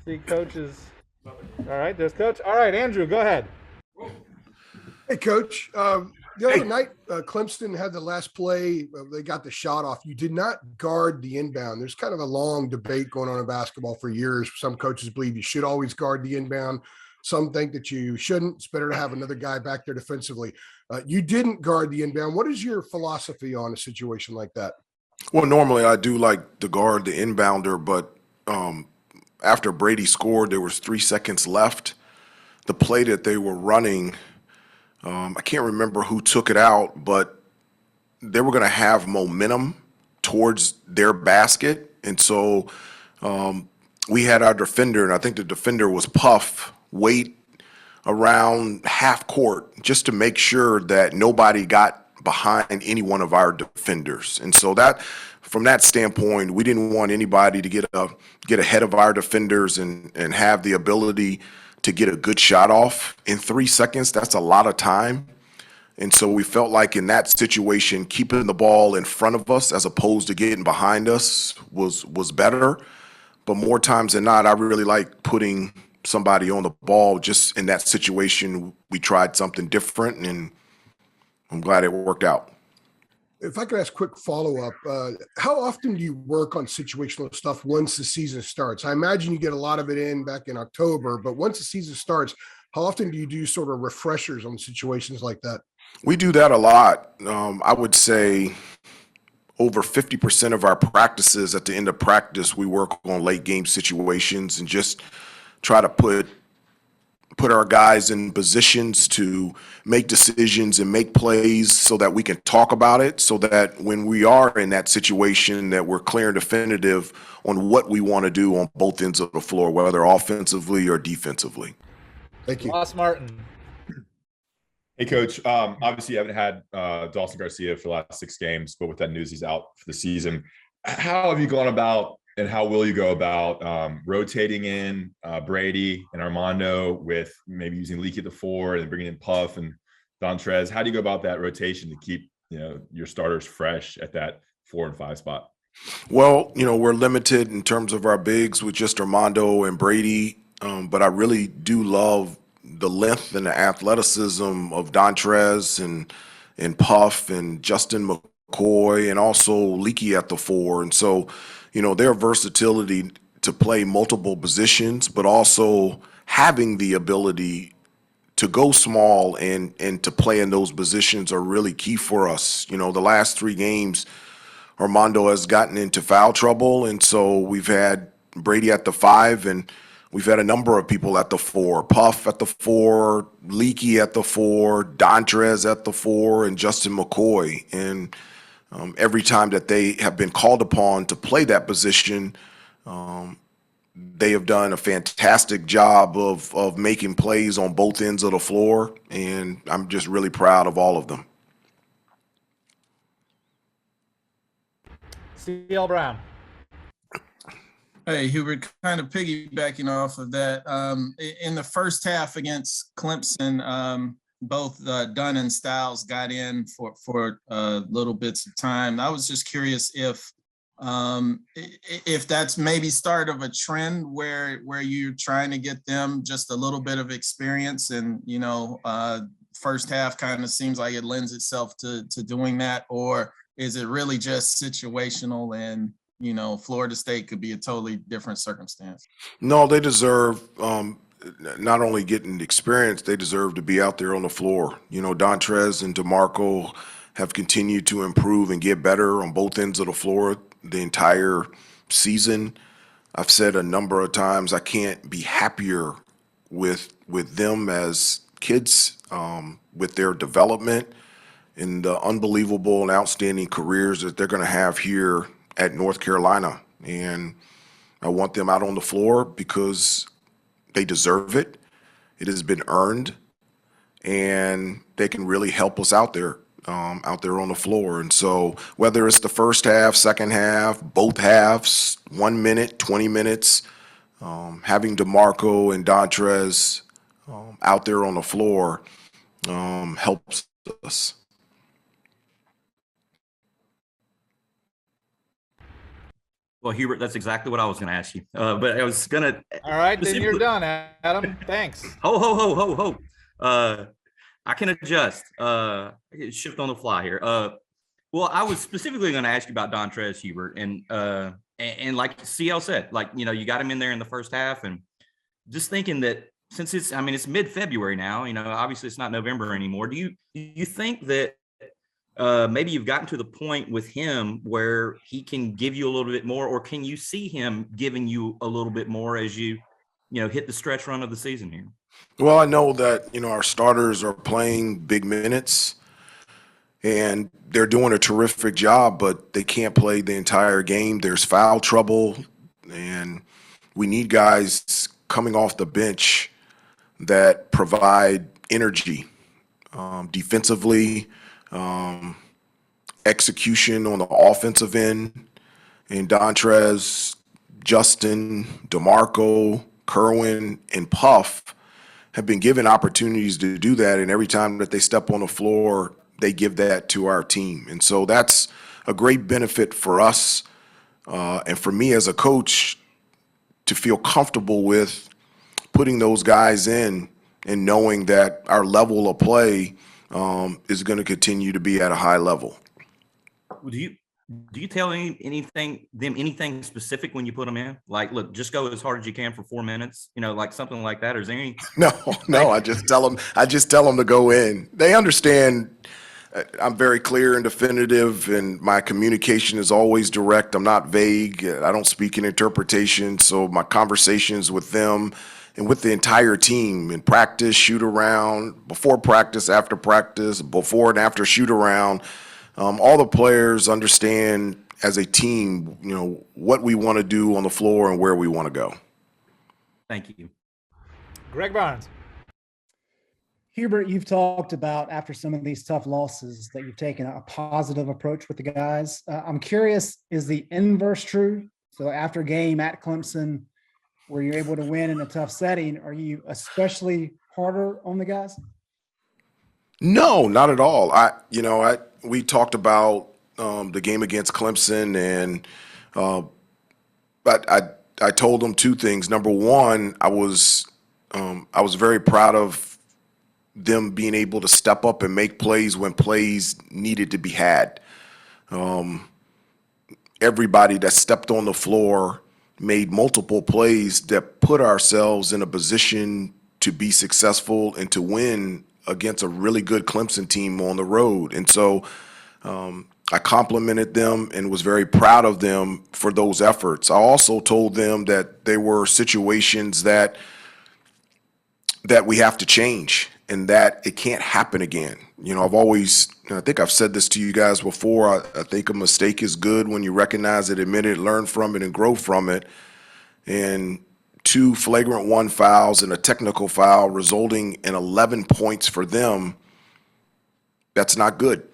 See, coach is all right. There's coach. All right, Andrew, go ahead. Hey, Coach. The Hey. other night, Clemson had the last play. They got the shot off. You did not guard the inbound. There's kind of a long debate going on in basketball for years. Some coaches believe you should always guard the inbound. Some think that you shouldn't. It's better to have another guy back there defensively. You didn't guard the inbound. What is your philosophy on a situation like that? Well, normally I do like to guard the inbounder, but after Brady scored, there was 3 seconds left. The play that they were running, I can't remember who took it out, but they were going to have momentum towards their basket. And so we had our defender, and I think the defender was Puff, wait around half court just to make sure that nobody got behind any one of our defenders. And so that, from that standpoint, we didn't want anybody to get ahead of our defenders and have the ability to get a good shot off in 3 seconds. That's a lot of time. And so we felt like in that situation, keeping the ball in front of us as opposed to getting behind us was better. But more times than not, I really like putting somebody on the ball. Just in that situation, we tried something different, and I'm glad it worked out. If I could ask a quick follow-up, how often do you work on situational stuff once the season starts? I imagine you get a lot of it in back in October, but once the season starts, how often do you do sort of refreshers on situations like that? We do that a lot. I would say over 50% of our practices, at the end of practice, we work on late game situations and just try to put our guys in positions to make decisions and make plays so that we can talk about it, so that when we are in that situation that we're clear and definitive on what we want to do on both ends of the floor, whether offensively or defensively. Thank you. Ross Martin. Hey, Coach. Obviously, you haven't had Dawson Garcia for the last 6 games, but with that news, he's out for the season. How have you gone about, and how will you go about rotating in Brady and Armando with maybe using Leaky at the 4 and bringing in Puff and Dontrez? How do you go about that rotation to keep your starters fresh at that 4 and 5 spot? Well, we're limited in terms of our bigs with just Armando and Brady, but I really do love the length and the athleticism of Dontrez and Puff and Justin McCoy and also Leaky at the 4. And so, their versatility to play multiple positions, but also having the ability to go small and to play in those positions are really key for us. The last 3 games, Armando has gotten into foul trouble, and so we've had Brady at the 5, and we've had a number of people at the 4, Puff at the 4, Leaky at the 4, Dontrez at the 4, and Justin McCoy. And every time that they have been called upon to play that position, they have done a fantastic job of making plays on both ends of the floor, and I'm just really proud of all of them. CL Brown. Hey, Hubert, kind of piggybacking off of that. In the first half against Clemson, both Dunn and Styles got in for little bits of time. I was just curious if that's maybe start of a trend where you're trying to get them just a little bit of experience, and first half kind of seems like it lends itself to doing that, or is it really just situational and Florida State could be a totally different circumstance? No, they deserve not only getting experience, they deserve to be out there on the floor. Dontrez and DeMarco have continued to improve and get better on both ends of the floor the entire season. I've said a number of times I can't be happier with them as kids, with their development and the unbelievable and outstanding careers that they're going to have here at North Carolina. And I want them out on the floor because they deserve it. It has been earned, and they can really help us out there on the floor. And so whether it's the first half, second half, both halves, 1 minute, 20 minutes, having DeMarco and Dontrez out there on the floor helps us. Well, Hubert, that's exactly what I was going to ask you. But I was going to. All right, then you're done, Adam. Thanks. Ho. I can adjust. I can shift on the fly here. Well, I was specifically going to ask you about Dontrez, Hubert, and like CL said, like, you got him in there in the first half, and just thinking that since it's mid-February now, obviously it's not November anymore. Do you think that maybe you've gotten to the point with him where he can give you a little bit more, or can you see him giving you a little bit more as you hit the stretch run of the season here? Well, I know that, our starters are playing big minutes and they're doing a terrific job, but they can't play the entire game. There's foul trouble, and we need guys coming off the bench that provide energy defensively, execution on the offensive end. And Dontrez, Justin, DeMarco, Kerwin, and Puff have been given opportunities to do that, and every time that they step on the floor, they give that to our team. And so that's a great benefit for us and for me as a coach to feel comfortable with putting those guys in and knowing that our level of play is going to continue to be at a high level. Do you tell anything specific when you put them in? Like, look, just go as hard as you can for 4 minutes, like something like that? Or is there any? No, I just tell them to go in. They understand. I'm very clear and definitive, and my communication is always direct. I'm not vague. I don't speak in interpretation. So my conversations with them and with the entire team in practice, shoot around, before practice, after practice, before and after shoot around, all the players understand as a team, what we want to do on the floor and where we want to go. Thank you. Greg Barnes. Hubert, you've talked about after some of these tough losses that you've taken a positive approach with the guys. I'm curious, is the inverse true? So after a game at Clemson, where you're able to win in a tough setting, are you especially harder on the guys? No, not at all. We talked about the game against Clemson, and but I told them two things. Number one, I was very proud of them being able to step up and make plays when plays needed to be had. Everybody that stepped on the floor made multiple plays that put ourselves in a position to be successful and to win against a really good Clemson team on the road. And so I complimented them and was very proud of them for those efforts. I also told them that there were situations that we have to change and that it can't happen again. I think I've said this to you guys before. I think a mistake is good when you recognize it, admit it, learn from it, and grow from it. And 2 flagrant 1 fouls and a technical foul resulting in 11 points for them, that's not good.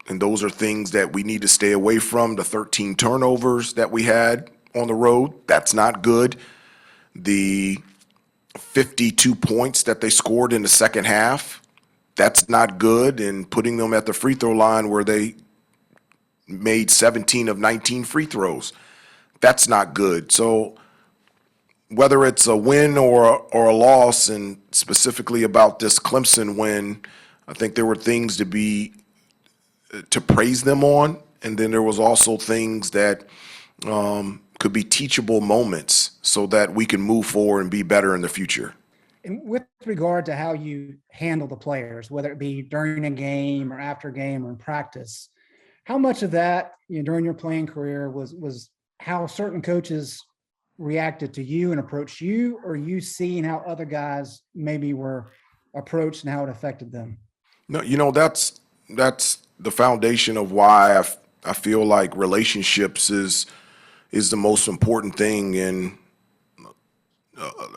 And those are things that we need to stay away from. The 13 turnovers that we had on the road, that's not good. The 52 points that they scored in the second half, that's not good. And putting them at the free throw line where they made 17 of 19 free throws, that's not good. So whether it's a win or a loss, and specifically about this Clemson win, I think there were things to praise them on, and then there was also things that could be teachable moments so that we can move forward and be better in the future. And with regard to how you handle the players, whether it be during a game or after a game or in practice, how much of that during your playing career was how certain coaches reacted to you and approached you, or you seeing how other guys maybe were approached and how it affected them? No, that's the foundation of why I feel like relationships is the most important thing in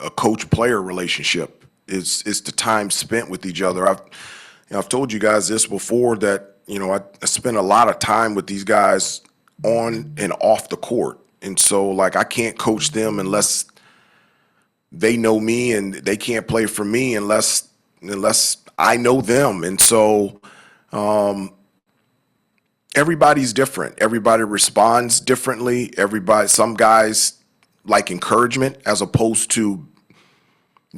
a coach-player relationship. Is the time spent with each other. I've told you guys this before that I spend a lot of time with these guys on and off the court, and so I can't coach them unless they know me, and they can't play for me unless I know them. And so everybody's different. Everybody responds differently. Some guys like encouragement as opposed to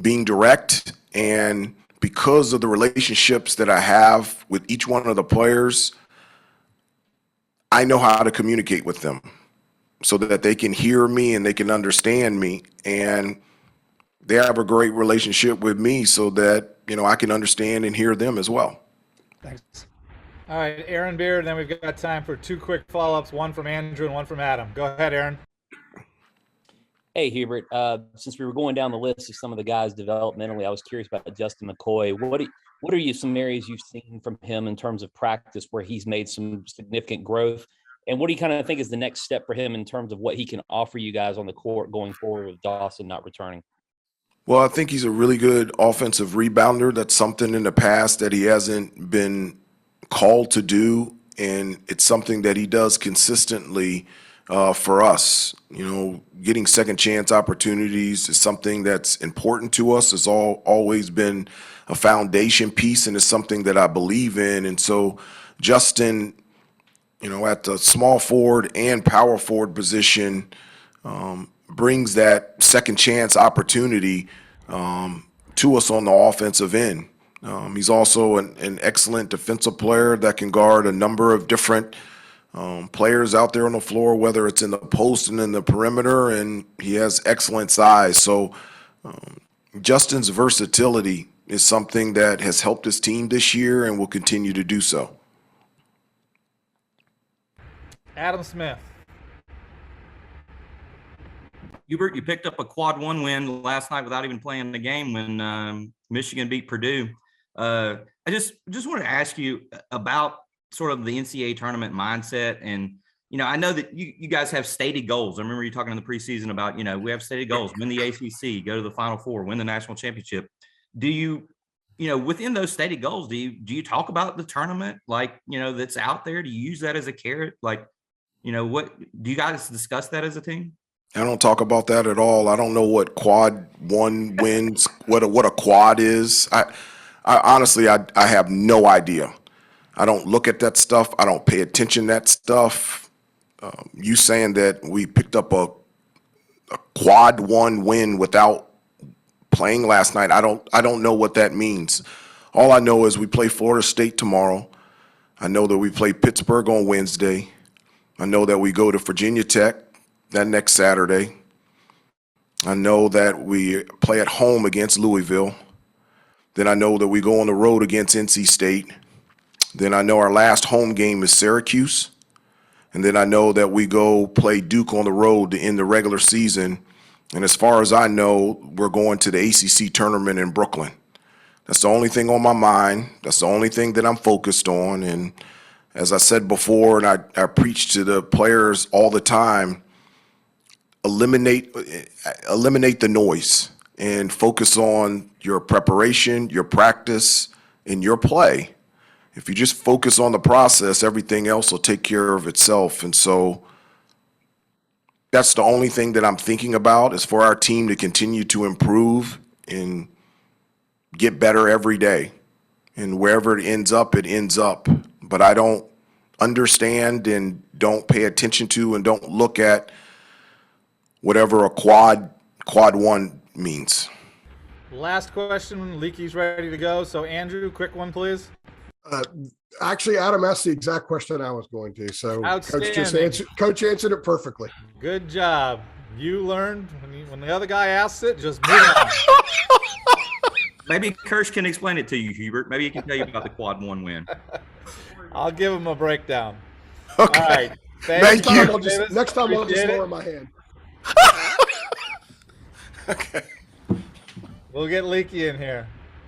being direct. And because of the relationships that I have with each one of the players, I know how to communicate with them so that they can hear me and they can understand me. And they have a great relationship with me so that, I can understand and hear them as well. Thanks. All right, Aaron Beard, then we've got time for 2 quick follow-ups, one from Andrew and one from Adam. Go ahead, Aaron. Hey, Hubert. Since we were going down the list of some of the guys developmentally, I was curious about Justin McCoy. What are some areas you've seen from him in terms of practice where he's made some significant growth? And what do you kind of think is the next step for him in terms of what he can offer you guys on the court going forward with Dawson not returning? Well, I think he's a really good offensive rebounder. That's something in the past that he hasn't been called to do, and it's something that he does consistently for us. Getting second chance opportunities is something that's important to us. It's always been a foundation piece, and it's something that I believe in. And so Justin, at the small forward and power forward position, brings that second chance opportunity to us on the offensive end. He's also an excellent defensive player that can guard a number of different players out there on the floor, whether it's in the post and in the perimeter, and he has excellent size. So Justin's versatility is something that has helped his team this year and will continue to do so. Adam Smith. Hubert, you picked up a quad 1 win last night without even playing the game when Michigan beat Purdue. I just wanted to ask you about sort of the NCAA tournament mindset. And, I know that you guys have stated goals. I remember you talking in the preseason about, we have stated goals, win the ACC, go to the Final Four, win the national championship. Do you, within those stated goals, do you talk about the tournament that's out there? Do you use that as a carrot? What do you guys discuss that as a team? I don't talk about that at all. I don't know what quad 1 wins, what a quad is. I honestly, I have no idea. I don't look at that stuff. I don't pay attention to that stuff. You saying that we picked up a quad 1 win without playing last night, I don't know what that means. All I know is we play Florida State tomorrow. I know that we play Pittsburgh on Wednesday. I know that we go to Virginia Tech that next Saturday. I know that we play at home against Louisville. Then I know that we go on the road against NC State. Then I know our last home game is Syracuse. And then I know that we go play Duke on the road to end the regular season. And as far as I know, we're going to the ACC tournament in Brooklyn. That's the only thing on my mind. That's the only thing that I'm focused on. And as I said before, and I preach to the players all the time, eliminate the noise and focus on your preparation, your practice, and your play. If you just focus on the process, everything else will take care of itself. And so that's the only thing that I'm thinking about, is for our team to continue to improve and get better every day. And wherever it ends up, it ends up. But I don't understand and don't pay attention to and don't look at whatever a quad 1 means. Last question. Leaky's ready to go. So Andrew, quick one, please. Actually, Adam asked the exact question I was going to. So Coach answered it perfectly. Good job. You learned when the other guy asks it, just move on. Maybe Kirsch can explain it to you, Hubert. Maybe he can tell you about the quad 1 win. I'll give him a breakdown. Okay. All right. Thank you. Next time I'll just lower my hand. Okay. We'll get Leaky in here.